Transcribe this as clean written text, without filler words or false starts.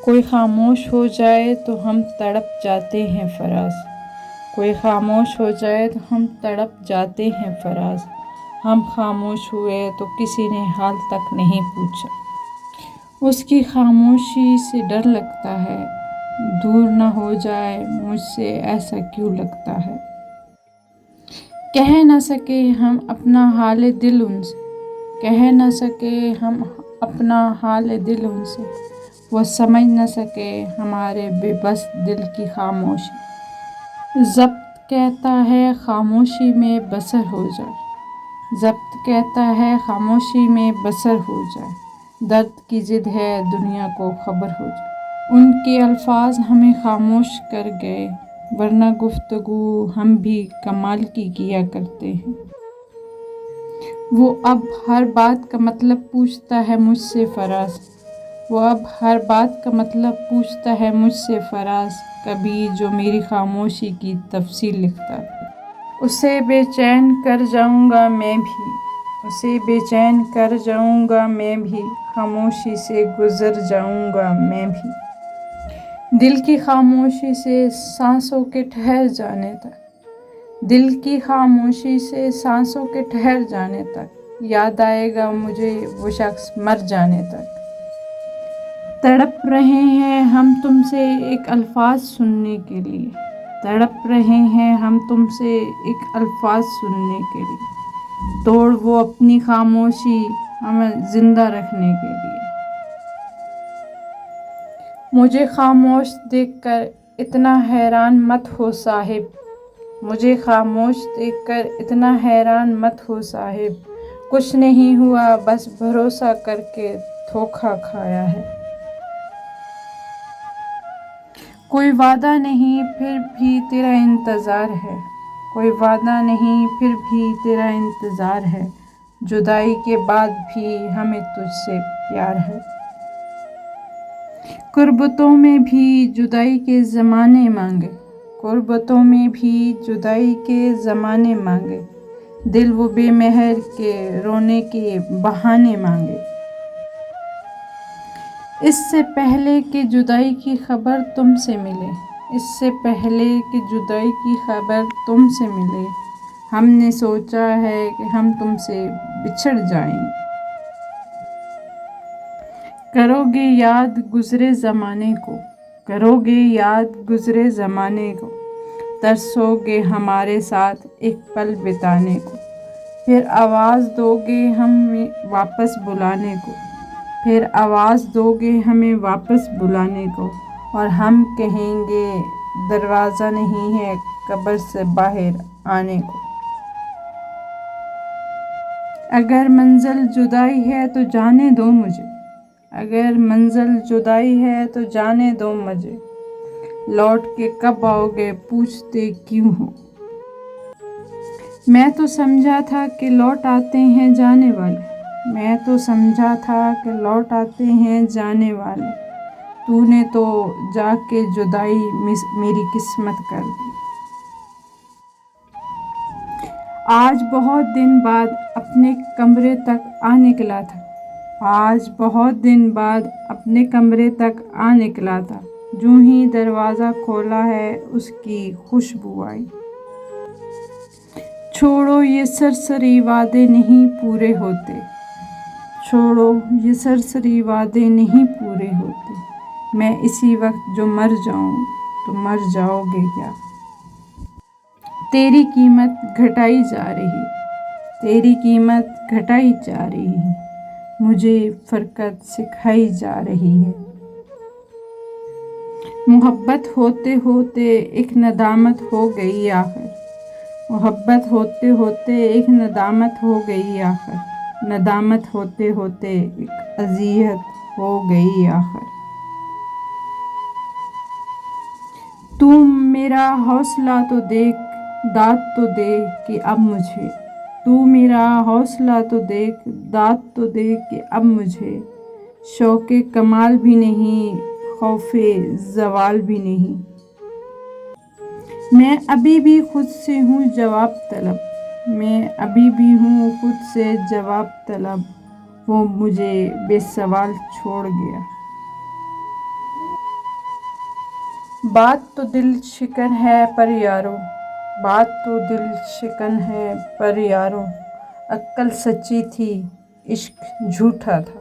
کوئی خاموش ہو جائے تو ہم تڑپ جاتے ہیں فراز، کوئی خاموش ہو جائے تو ہم تڑپ جاتے ہیں فراز، ہم خاموش ہوئے تو کسی نے حال تک نہیں پوچھا۔ اس کی خاموشی سے ڈر لگتا ہے، دور نہ ہو جائے مجھ سے ایسا کیوں لگتا ہے۔ کہہ نہ سکے ہم اپنا حال دل ان سے، کہہ نہ سکے ہم اپنا حال دل ان سے، وہ سمجھ نہ سکے ہمارے بے بس دل کی خاموشی۔ ضبط کہتا ہے خاموشی میں بسر ہو جائے، ضبط کہتا ہے خاموشی میں بسر ہو جائے، درد کی ضد ہے دنیا کو خبر ہو جائے۔ ان کے الفاظ ہمیں خاموش کر گئے، ورنہ گفتگو ہم بھی کمال کی کیا کرتے ہیں۔ وہ اب ہر بات کا مطلب پوچھتا ہے مجھ سے فراز، وہ اب ہر بات کا مطلب پوچھتا ہے مجھ سے فراز، کبھی جو میری خاموشی کی تفصیل لکھتا ہے۔ اسے بے چین کر جاؤں گا میں بھی، اسے بے چین کر جاؤں گا میں بھی، خاموشی سے گزر جاؤں گا میں بھی، دل کی خاموشی سے سانسوں کے ٹھہر جانے تک، دل کی خاموشی سے سانسوں کے ٹھہر جانے تک، یاد آئے گا مجھے وہ شخص مر جانے تک۔ تڑپ رہے ہیں ہم تم سے ایک الفاظ سننے کے لیے، تڑپ رہے ہیں ہم تم سے ایک الفاظ سننے کے لیے، توڑ وہ اپنی خاموشی ہمیں زندہ رکھنے کے لیے۔ مجھے خاموش دیکھ کر اتنا حیران مت ہو صاحب، مجھے خاموش دیکھ کر اتنا حیران مت ہو صاحب، کچھ نہیں ہوا بس بھروسہ کر کے دھوکا کھایا ہے۔ کوئی وعدہ نہیں پھر بھی تیرا انتظار ہے، کوئی وعدہ نہیں پھر بھی تیرا انتظار ہے، جدائی کے بعد بھی ہمیں تجھ سے پیار ہے۔ قربتوں میں بھی جدائی کے زمانے مانگے، قربتوں میں بھی جدائی کے زمانے مانگے، دل وہ بے مہر کے رونے کے بہانے مانگے۔ اس سے پہلے کہ جدائی کی خبر تم سے ملے، اس سے پہلے کہ جدائی کی خبر تم سے ملے، ہم نے سوچا ہے کہ ہم تم سے بچھڑ جائیں گے۔ کرو گے یاد گزرے زمانے کو، کرو گے یاد گزرے زمانے کو، ترسو گے ہمارے ساتھ ایک پل بتانے کو، پھر آواز دو گے ہمیں واپس بلانے کو، پھر آواز دو گے ہمیں واپس بلانے کو، اور ہم کہیں گے دروازہ نہیں ہے قبر سے باہر آنے کو۔ اگر منزل جدائی ہے تو جانے دو مجھے، اگر منزل جدائی ہے تو جانے دو مجھے، لوٹ کے کب آؤ گے پوچھتے کیوں ہو۔ میں تو سمجھا تھا کہ لوٹ آتے ہیں جانے والے، میں تو سمجھا تھا کہ لوٹ آتے ہیں جانے والے، تو نے تو جا کے جدائی میری قسمت کر دی۔ آج بہت دن بعد اپنے کمرے تک آ نکلا تھا، آج بہت دن بعد اپنے کمرے تک آ نکلا تھا، جوں ہی دروازہ کھولا ہے اس کی خوشبو آئی۔ چھوڑو یہ سرسری وعدے نہیں پورے ہوتے، چھوڑو یہ سرسری وعدے نہیں پورے ہوتے، میں اسی وقت جو مر جاؤں تو مر جاؤ گے کیا۔ تیری قیمت گھٹائی جا رہی، تیری قیمت گھٹائی جا رہی ہے، مجھے فرقت سکھائی جا رہی ہے۔ محبت ہوتے ہوتے ایک ندامت ہو گئی آخر، محبت ہوتے ہوتے ایک ندامت ہو گئی آخر، ندامت ہوتے ہوتے ایک اذیت ہو گئی آخر۔ تو میرا حوصلہ تو دیکھ، داد تو دے کہ اب مجھے، تو میرا حوصلہ تو دیکھ، داد تو دے کہ اب مجھے، شوق کمال بھی نہیں خوف زوال بھی نہیں۔ میں ابھی بھی خود سے ہوں جواب طلب، میں ابھی بھی ہوں خود سے جواب طلب، وہ مجھے بے سوال چھوڑ گیا۔ بات تو دل شکن ہے پر یارو، بات تو دل شکن ہے پر یارو، عقل سچی تھی عشق جھوٹا تھا۔